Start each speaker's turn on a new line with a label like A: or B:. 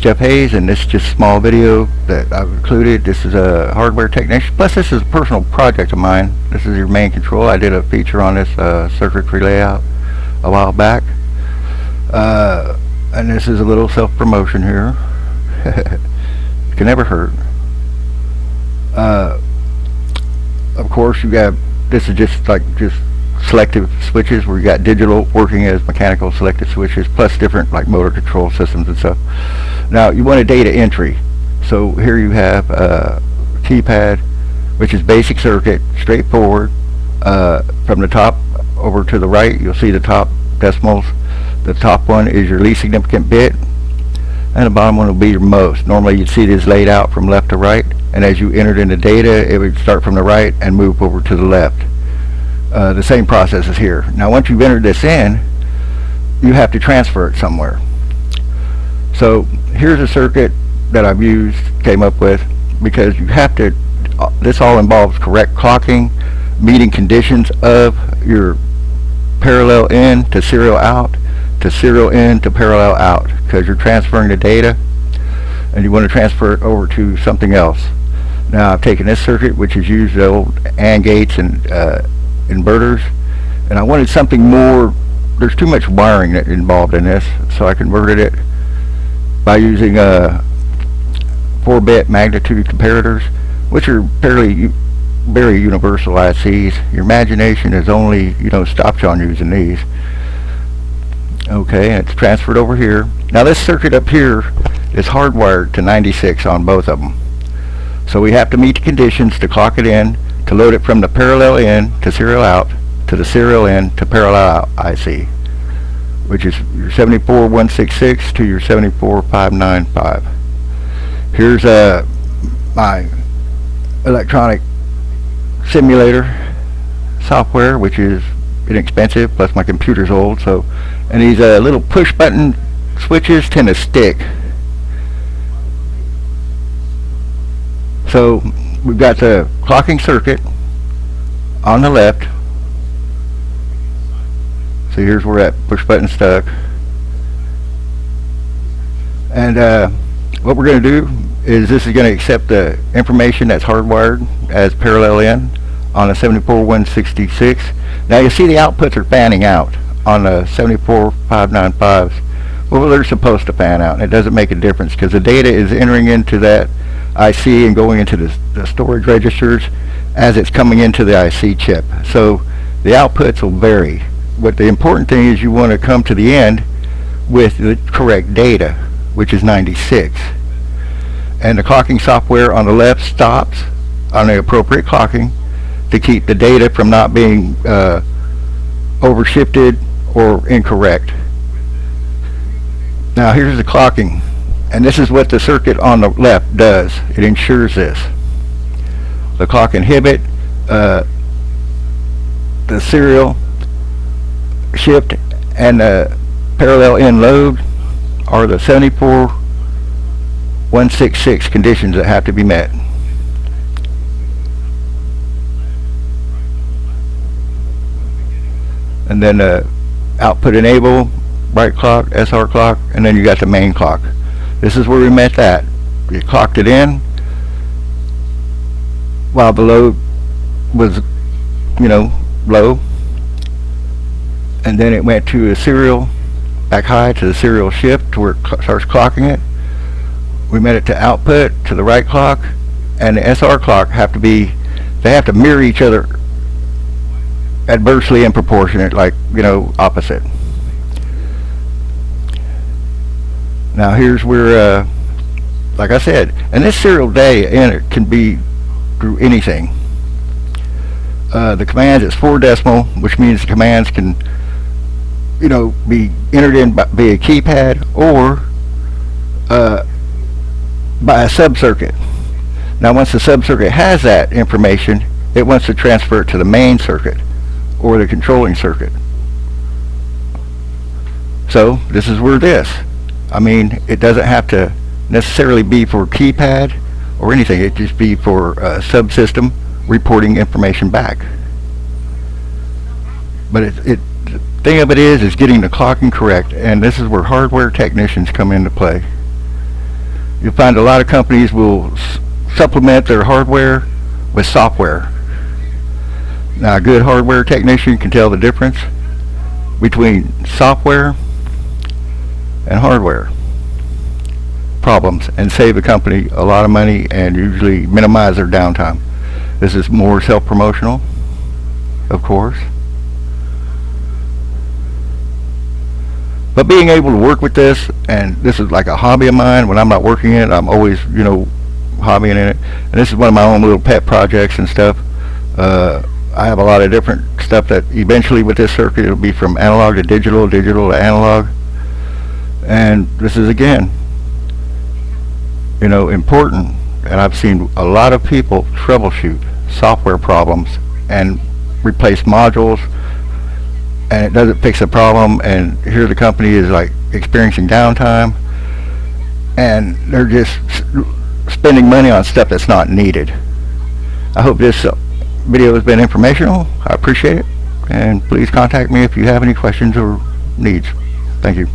A: Jeff Hayes, and this is just a small video that I've included. This is a hardware technician, plus this is a personal project of mine. This is your main control. I did a feature on this circuitry layout a while back. And this is a little self-promotion here. Can never hurt. Of course, you got, this is just selective switches where you got digital working as mechanical selective switches, plus different like motor control systems and stuff. Now you want a data entry, so here you have a keypad, which is basic circuit, straightforward. From the top over to the right, you'll see the top decimals. The top one is your least significant bit, and the bottom one will be your most. Normally you'd see this laid out from left to right, and as you entered in the data, it would start from the right and move over to the left. The same process is here. Now once you've entered this in, you have to transfer it somewhere. So here's a circuit that I've came up with, because you have to, this all involves correct clocking, meeting conditions of your parallel in to serial out, to serial in to parallel out, because you're transferring the data and you want to transfer it over to something else. Now I've taken this circuit, which is used the old AND gates and inverters, and I wanted something more. There's too much wiring involved in this, so I converted it by using 4-bit magnitude comparators, which are very universal ICs. Your imagination is only, stopped you on using these. Okay, and it's transferred over here. Now this circuit up here is hardwired to 96 on both of them. So we have to meet the conditions to clock it in, to load it from the parallel in to serial out, to the serial in to parallel out IC, which is your 74166 to your 74595. Here's my electronic simulator software, which is inexpensive, plus my computer's old, so, and these little push button switches tend to stick. So we've got the clocking circuit on the left. So here's where that push button stuck. And what we're going to do is this is going to accept the information that's hardwired as parallel in on the 74166. Now you see the outputs are fanning out on the 74595s. Well, they're supposed to fan out, and it doesn't make a difference because the data is entering into that IC and going into the storage registers as it's coming into the IC chip. So the outputs will vary. But the important thing is you want to come to the end with the correct data, which is 96. And the clocking software on the left stops on the appropriate clocking to keep the data from not being overshifted or incorrect. Now here's the clocking, and this is what the circuit on the left does. It ensures this. The clock inhibit, the serial shift, and the parallel in load are the 74166 conditions that have to be met. And then output enable, bright clock, SR clock, and then you got the main clock. This is where we met that. We clocked it in while the load was, low, and then it went to a serial, back high to the serial shift to where it starts clocking it. We met it to output to the right clock, and the SR clock they have to mirror each other adversely and proportionate, like, opposite. Now here's where, like I said, and this serial data in it can be through anything. The commands is 4 decimal, which means the commands can, be entered in via keypad or by a sub-circuit. Now once the sub-circuit has that information, it wants to transfer it to the main circuit or the controlling circuit. So this is where it doesn't have to necessarily be for keypad or anything. It just be for a subsystem reporting information back. But the thing of it is getting the clocking correct, and this is where hardware technicians come into play. You'll find a lot of companies will supplement their hardware with software. Now, a good hardware technician can tell the difference between software and hardware problems and save the company a lot of money and usually minimize their downtime. This is more self-promotional, of course. But being able to work with this, and this is like a hobby of mine. When I'm not working in it, I'm always, hobbying in it. And this is one of my own little pet projects and stuff. I have a lot of different stuff that eventually with this circuit, it'll be from analog to digital, digital to analog. And this is, again, important. And I've seen a lot of people troubleshoot software problems and replace modules, and it doesn't fix the problem, and here the company is like experiencing downtime, and they're just spending money on stuff that's not needed. I hope this video has been informational. I appreciate it, and please contact me if you have any questions or needs. Thank you.